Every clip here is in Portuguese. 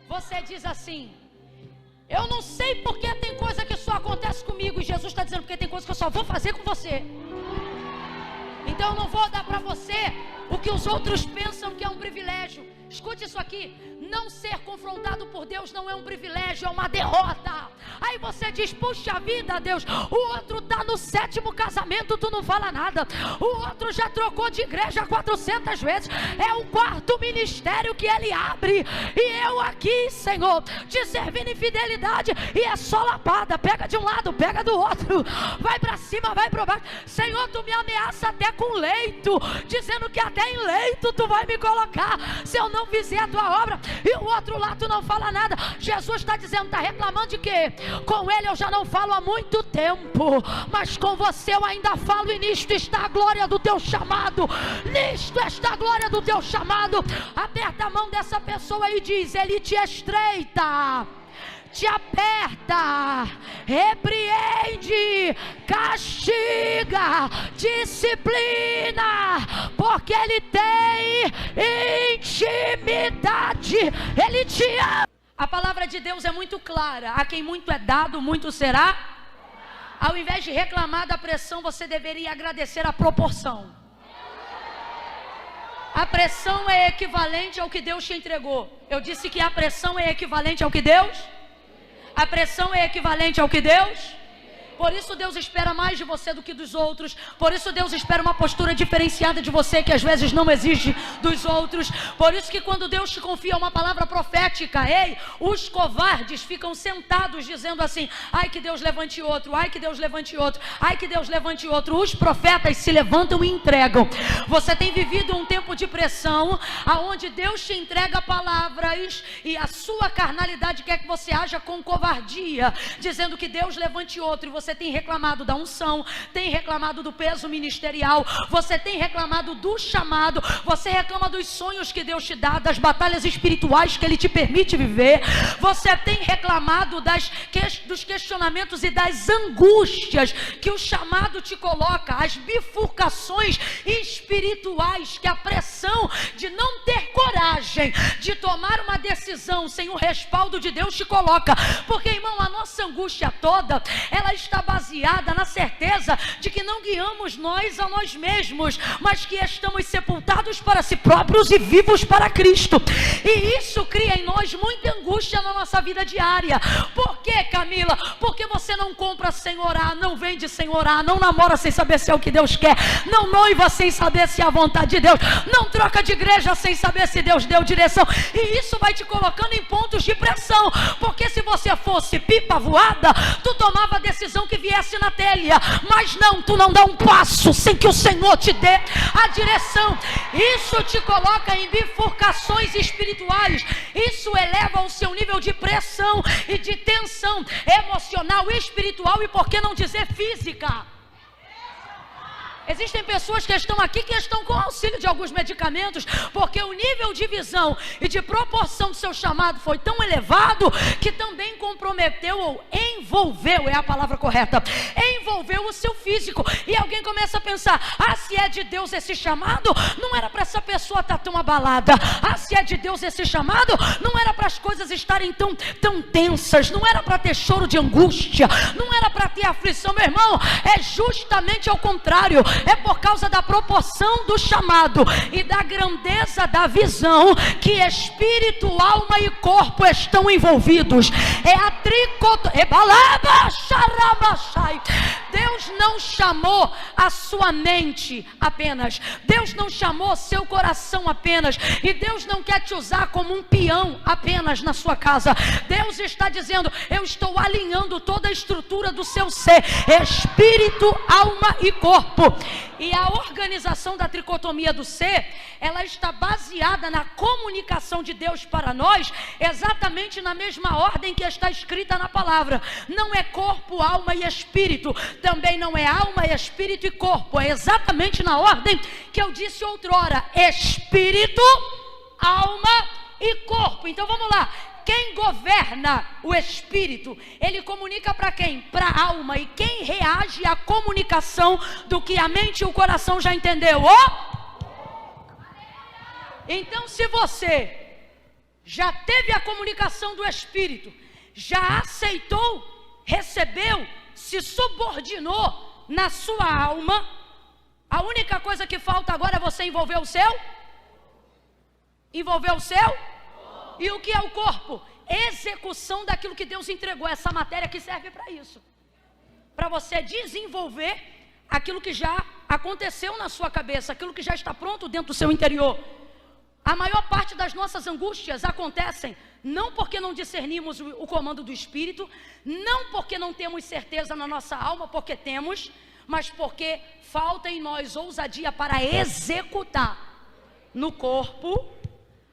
Você diz assim: eu não sei porque tem coisa que só acontece comigo. E Jesus está dizendo: porque tem coisa que eu só vou fazer com você. Então eu não vou dar para você o que os outros pensam que é um privilégio. Escute isso aqui: não ser confrontado por Deus não é um privilégio, é uma derrota. Aí você diz: puxa vida, Deus, o outro está no 7º casamento, tu não fala nada. O outro já trocou de igreja 400 vezes, é o 4º ministério que ele abre. E eu aqui, Senhor, te servindo em fidelidade, e é só lapada, pega de um lado, pega do outro, vai para cima, vai para baixo. Senhor, tu me ameaça até com leito, dizendo que até em leito tu vai me colocar, se eu não fizer a tua obra. E o outro lá tu não fala nada. Jesus está dizendo, está reclamando de quê? Com ele eu já não falo há muito tempo, mas com você eu ainda falo, e nisto está a glória do teu chamado. Nisto está a glória do teu chamado. Aperta a mão dessa pessoa e diz: ele te estreita, te aperta, repreende, castiga, disciplina, porque ele tem intimidade, ele te ama. A palavra de Deus é muito clara: a quem muito é dado, muito será. Ao invés de reclamar da pressão, você deveria agradecer a proporção. A pressão é equivalente ao que Deus te entregou. Eu disse que a pressão é equivalente ao que Deus... A pressão é equivalente ao que Deus... Por isso Deus espera mais de você do que dos outros. Por isso Deus espera uma postura diferenciada de você, que às vezes não exige dos outros. Por isso que quando Deus te confia uma palavra profética, ei, os covardes ficam sentados dizendo assim: ai que Deus levante outro, ai que Deus levante outro, ai que Deus levante outro. Os profetas se levantam e entregam. Você tem vivido um tempo de pressão, aonde Deus te entrega palavras e a sua carnalidade quer que você haja com covardia, dizendo que Deus levante outro. E você tem reclamado da unção, tem reclamado do peso ministerial, você tem reclamado do chamado, você reclama dos sonhos que Deus te dá, das batalhas espirituais que Ele te permite viver, você tem reclamado dos questionamentos e das angústias que o chamado te coloca, as bifurcações espirituais, que a pressão de não ter coragem de tomar uma decisão sem o respaldo de Deus te coloca. Porque, irmão, a nossa angústia toda, ela está baseada na certeza de que não guiamos nós a nós mesmos, mas que estamos sepultados para si próprios e vivos para Cristo. E isso cria em nós muita angústia na nossa vida diária. Por quê, Camila? Porque você não compra sem orar, não vende sem orar, não namora sem saber se é o que Deus quer, não noiva sem saber se é a vontade de Deus, não troca de igreja sem saber se Deus deu direção. E isso vai te colocando em pontos de pressão, porque se você fosse pipa voada, tu tomava a decisão que viesse na telha, mas não, tu não dá um passo sem que o Senhor te dê a direção. Isso te coloca em bifurcações espirituais, isso eleva o seu nível de pressão e de tensão emocional, espiritual e, por que não dizer, física. Existem pessoas que estão aqui que estão com auxílio de alguns medicamentos, porque o nível de visão e de proporção do seu chamado foi tão elevado que também comprometeu ou envolveu, é a palavra correta, envolveu o seu físico. E alguém começa a pensar: ah, se é de Deus esse chamado, não era para essa pessoa estar tão abalada. Ah, se é de Deus esse chamado, não era para as coisas estarem tão tensas, não era para ter choro de angústia, não era para ter aflição. Meu irmão, é justamente ao contrário. É por causa da proporção do chamado e da grandeza da visão que espírito, alma e corpo estão envolvidos. É a Deus não chamou a sua mente apenas, Deus não chamou seu coração apenas, e Deus não quer te usar como um peão apenas na sua casa. Deus está dizendo: eu estou alinhando toda a estrutura do seu ser, espírito, alma e corpo. E a organização da tricotomia do ser, ela está baseada na comunicação de Deus para nós, exatamente na mesma ordem que está escrita na palavra. Não é corpo, alma e espírito, também não é alma, espírito e corpo, é exatamente na ordem que eu disse outrora: espírito, alma e corpo. Então vamos lá. Quem governa o espírito, ele comunica para quem? Para a alma. E quem reage à comunicação do que a mente e o coração já entendeu? Então, se você já teve a comunicação do Espírito, já aceitou, recebeu, se subordinou na sua alma, a única coisa que falta agora é você envolver o seu? Envolver o seu? E o que é o corpo? Execução daquilo que Deus entregou. Essa matéria que serve para isso, para você desenvolver aquilo que já aconteceu na sua cabeça, aquilo que já está pronto dentro do seu interior. A maior parte das nossas angústias acontecem não porque não discernimos o comando do Espírito, não porque não temos certeza na nossa alma, porque temos, mas porque falta em nós ousadia para executar no corpo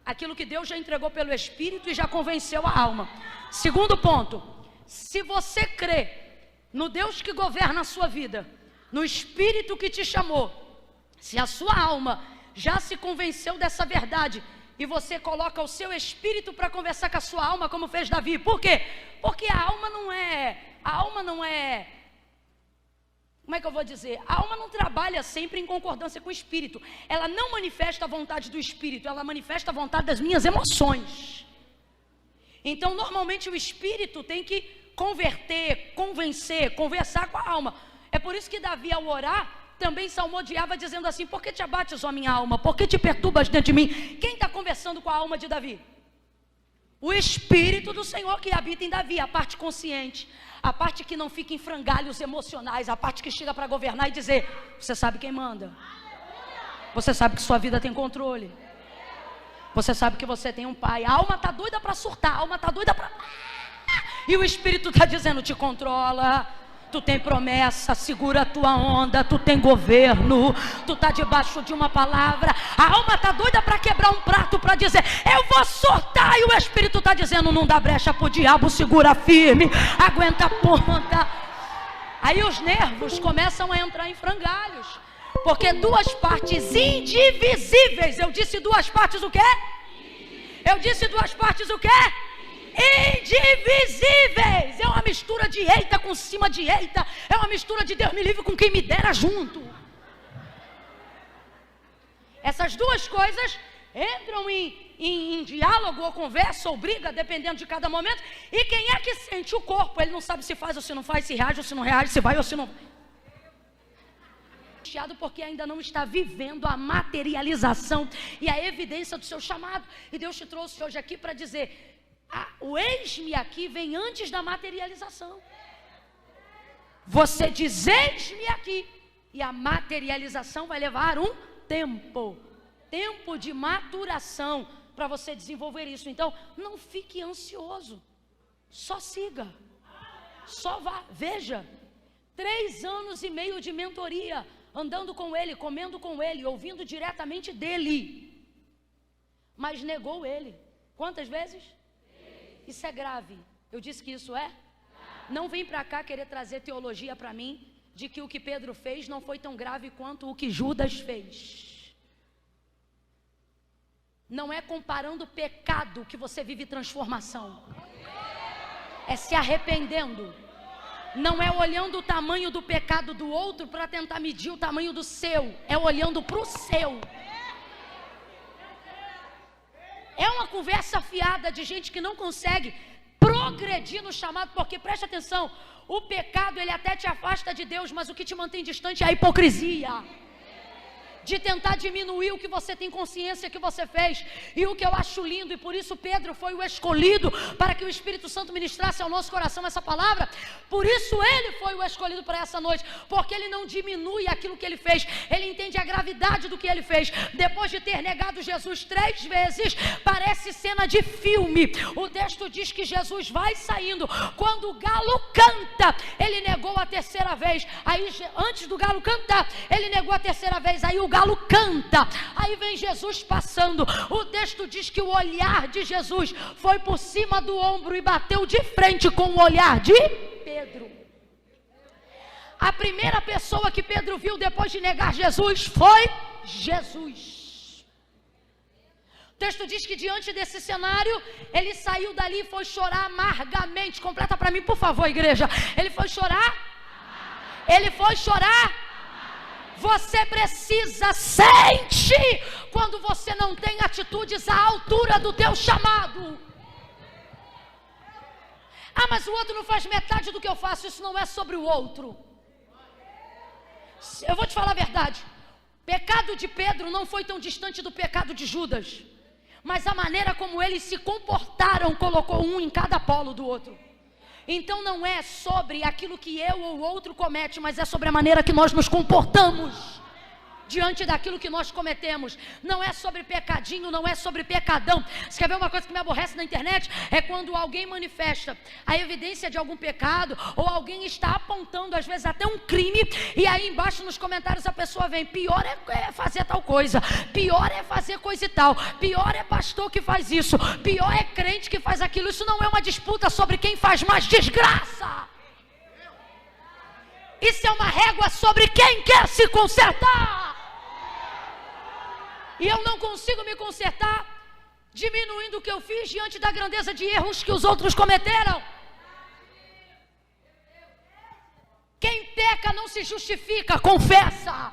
aquilo que Deus já entregou pelo Espírito e já convenceu a alma. Segundo ponto, se você crê no Deus que governa a sua vida, no Espírito que te chamou, se a sua alma já se convenceu dessa verdade e você coloca o seu espírito para conversar com a sua alma, como fez Davi. Por quê? Porque a alma não é, como é que eu vou dizer? A alma não trabalha sempre em concordância com o Espírito. Ela não manifesta a vontade do Espírito, ela manifesta a vontade das minhas emoções. Então, normalmente o Espírito tem que converter, convencer, conversar com a alma. É por isso que Davi, ao orar, também salmodiava dizendo assim: por que te abates, ó minha alma? Por que te perturbas dentro de mim? Quem está conversando com a alma de Davi? O Espírito do Senhor que habita em Davi, a parte consciente, a parte que não fica em frangalhos emocionais, a parte que chega para governar e dizer: você sabe quem manda, você sabe que sua vida tem controle, você sabe que você tem um pai. A alma está doida para surtar, a alma está doida para... E o Espírito está dizendo: te controla, tu tem promessa, segura a tua onda, tu tem governo, tu está debaixo de uma palavra. A alma está doida para quebrar um prato, para dizer: eu vou surtar. E o Espírito está dizendo: não dá brecha para o diabo, segura firme, aguenta a ponta. Aí os nervos começam a entrar em frangalhos, porque duas partes indivisíveis. Eu disse duas partes o quê? Eu disse duas partes o quê? Indivisíveis. É uma mistura de eita com cima de eita. É uma mistura de Deus me livre com quem me dera junto. Essas duas coisas entram em diálogo ou conversa ou briga, dependendo de cada momento. E quem é que sente? O corpo. Ele não sabe se faz ou se não faz, se reage ou se não reage, se vai ou se não... porque ainda não está vivendo a materialização e a evidência do seu chamado. E Deus te trouxe hoje aqui para dizer: o eis-me aqui vem antes da materialização. Você diz eis-me aqui, e a materialização vai levar um tempo de maturação para você desenvolver isso. Então não fique ansioso, só siga, só vá. Veja, 3 anos e meio de mentoria, andando com ele, comendo com ele, ouvindo diretamente dele, mas negou ele. Quantas vezes? Isso é grave. Eu disse que isso é? Não vem para cá querer trazer teologia para mim de que o que Pedro fez não foi tão grave quanto o que Judas fez. Não é comparando pecado que você vive transformação. É se arrependendo. Não é olhando o tamanho do pecado do outro para tentar medir o tamanho do seu. É olhando para o seu. É uma conversa fiada de gente que não consegue progredir no chamado, porque preste atenção, o pecado ele até te afasta de Deus, mas o que te mantém distante é a hipocrisia. De tentar diminuir o que você tem consciência que você fez. E o que eu acho lindo, e por isso Pedro foi o escolhido para que o Espírito Santo ministrasse ao nosso coração essa palavra. Por isso ele foi o escolhido para essa noite, porque ele não diminui aquilo que ele fez, ele entende a gravidade do que ele fez. Depois de ter negado Jesus 3 vezes, parece cena de filme. O texto diz que Jesus vai saindo, quando o galo canta, ele negou a terceira vez. Aí antes do galo cantar, ele negou a terceira vez. Aí o galo canta, aí vem Jesus passando. O texto diz que o olhar de Jesus foi por cima do ombro e bateu de frente com o olhar de Pedro. A primeira pessoa que Pedro viu depois de negar Jesus foi Jesus. O texto diz que diante desse cenário, ele saiu dali e foi chorar amargamente. Completa para mim, por favor, igreja. Ele foi chorar? Ele foi chorar? Você precisa sentir quando você não tem atitudes à altura do teu chamado. Ah, mas o outro não faz metade do que eu faço. Isso não é sobre o outro. Eu vou te falar a verdade. O pecado de Pedro não foi tão distante do pecado de Judas, mas a maneira como eles se comportaram colocou um em cada polo do outro. Então não é sobre aquilo que eu ou o outro comete, mas é sobre a maneira que nós nos comportamos diante daquilo que nós cometemos. Não é sobre pecadinho, não é sobre pecadão. Você quer ver uma coisa que me aborrece na internet? É quando alguém manifesta a evidência de algum pecado, ou alguém está apontando às vezes até um crime, e aí embaixo nos comentários a pessoa vem: pior é fazer tal coisa, pior é fazer coisa e tal, pior é pastor que faz isso, pior é crente que faz aquilo. Isso não é uma disputa sobre quem faz mais desgraça. Isso é uma régua sobre quem quer se consertar. E eu não consigo me consertar diminuindo o que eu fiz diante da grandeza de erros que os outros cometeram. Quem peca não se justifica, confessa.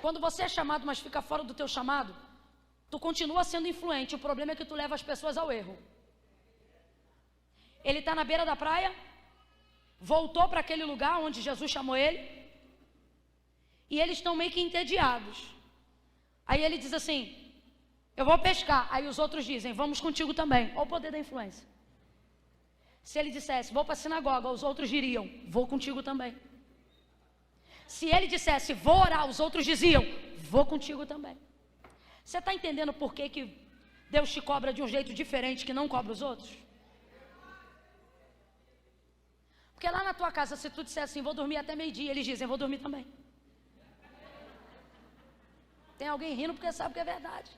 Quando você é chamado, mas fica fora do teu chamado, tu continua sendo influente. O problema é que tu leva as pessoas ao erro. Ele está na beira da praia, voltou para aquele lugar onde Jesus chamou ele, e eles estão meio que entediados. Aí ele diz assim: eu vou pescar. Aí os outros dizem: vamos contigo também. Olha o poder da influência. Se ele dissesse: vou para a sinagoga, os outros diriam: vou contigo também. Se ele dissesse: vou orar, os outros diziam: vou contigo também. Você está entendendo por que Deus te cobra de um jeito diferente que não cobra os outros? Porque lá na tua casa, se tu disser assim: vou dormir até meio-dia, eles dizem: vou dormir também. Tem alguém rindo porque sabe que é verdade.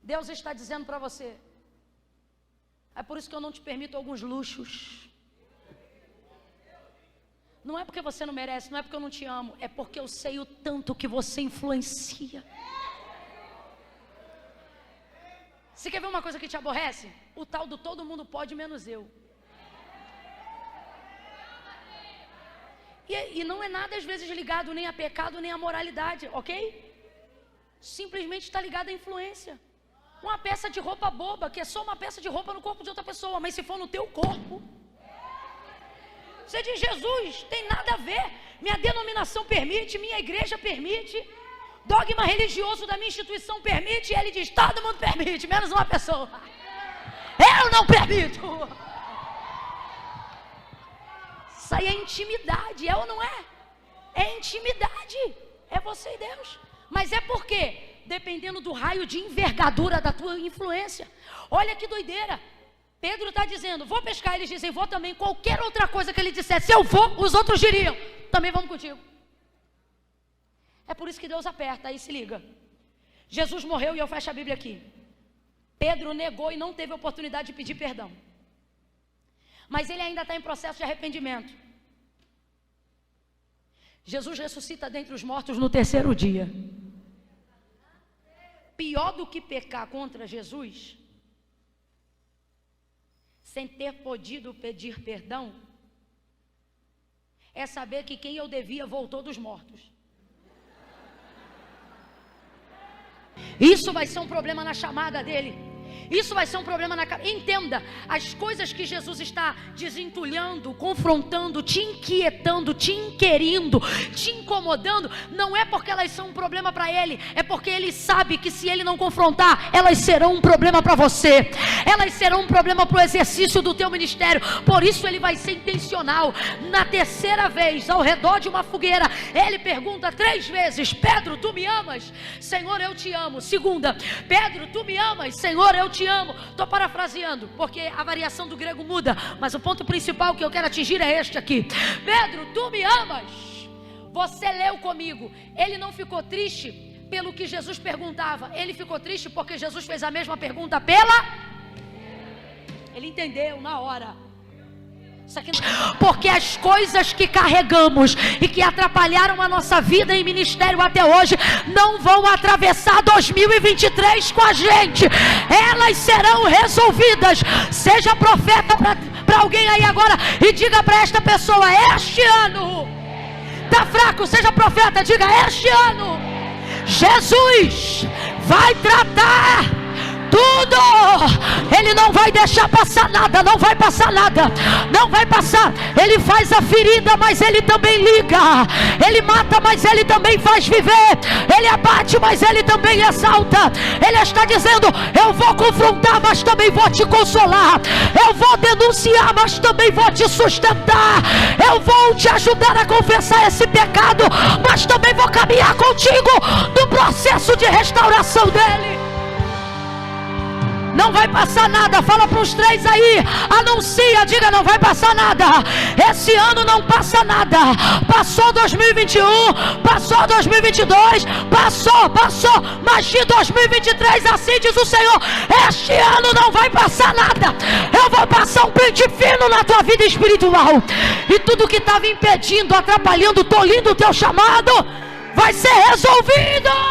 Deus está dizendo para você: é por isso que eu não te permito alguns luxos. Não é porque você não merece, não é porque eu não te amo, é porque eu sei o tanto que você influencia. Você quer ver uma coisa que te aborrece? O tal do todo mundo pode menos eu. E não é nada às vezes ligado nem a pecado nem a moralidade, ok? Simplesmente está ligado à influência. Uma peça de roupa boba, que é só uma peça de roupa no corpo de outra pessoa, mas se for no teu corpo, você diz: Jesus, tem nada a ver. Minha denominação permite, minha igreja permite, dogma religioso da minha instituição permite, e ele diz: todo mundo permite, menos uma pessoa. Eu não permito. Isso aí é intimidade, é ou não é? É intimidade, é você e Deus. Mas é por quê? Dependendo do raio de envergadura da tua influência. Olha que doideira. Pedro está dizendo: vou pescar. Eles dizem: vou também. Qualquer outra coisa que ele dissesse: eu vou, os outros diriam: também vamos contigo. É por isso que Deus aperta. Aí se liga. Jesus morreu, e eu fecho a Bíblia aqui. Pedro negou e não teve oportunidade de pedir perdão. Mas ele ainda está em processo de arrependimento. Jesus ressuscita dentre os mortos no terceiro dia. Pior do que pecar contra Jesus, sem ter podido pedir perdão, é saber que quem eu devia voltou dos mortos. Isso vai ser um problema na chamada dele. Isso vai ser um problema na cabeça. Entenda, as coisas que Jesus está desentulhando, confrontando, te inquietando, te inquirindo, te incomodando, não é porque elas são um problema para ele, é porque ele sabe que se ele não confrontar, elas serão um problema para você, elas serão um problema para o exercício do teu ministério. Por isso ele vai ser intencional. Na terceira vez, ao redor de uma fogueira, ele pergunta 3 vezes: Pedro, tu me amas? Senhor, eu te amo. Segunda: Pedro, tu me amas? Senhor, eu te amo. Estou parafraseando, porque a variação do grego muda, mas o ponto principal que eu quero atingir é este aqui: Pedro, tu me amas? Você leu comigo. Ele não ficou triste pelo que Jesus perguntava, ele ficou triste porque Jesus fez a mesma pergunta ele entendeu na hora. Porque as coisas que carregamos e que atrapalharam a nossa vida em ministério até hoje não vão atravessar 2023 com a gente. Elas serão resolvidas. Seja profeta para alguém aí agora e diga para esta pessoa: este ano, está fraco, seja profeta, diga: este ano, Jesus vai tratar tudo. Ele não vai deixar passar nada, não vai passar nada, não vai passar. Ele faz a ferida, mas ele também liga. Ele mata, mas ele também faz viver. Ele abate, mas ele também exalta. Ele está dizendo: eu vou confrontar, mas também vou te consolar. Eu vou denunciar, mas também vou te sustentar. Eu vou te ajudar a confessar esse pecado, mas também vou caminhar contigo no processo de restauração dele. Não vai passar nada. Fala para os 3 aí, anuncia, diga: não vai passar nada. Esse ano não passa nada. Passou 2021, passou 2022, passou, mas de 2023, assim diz o Senhor: este ano não vai passar nada. Eu vou passar um pente fino na tua vida espiritual, e tudo que estava impedindo, atrapalhando, tolindo o teu chamado vai ser resolvido.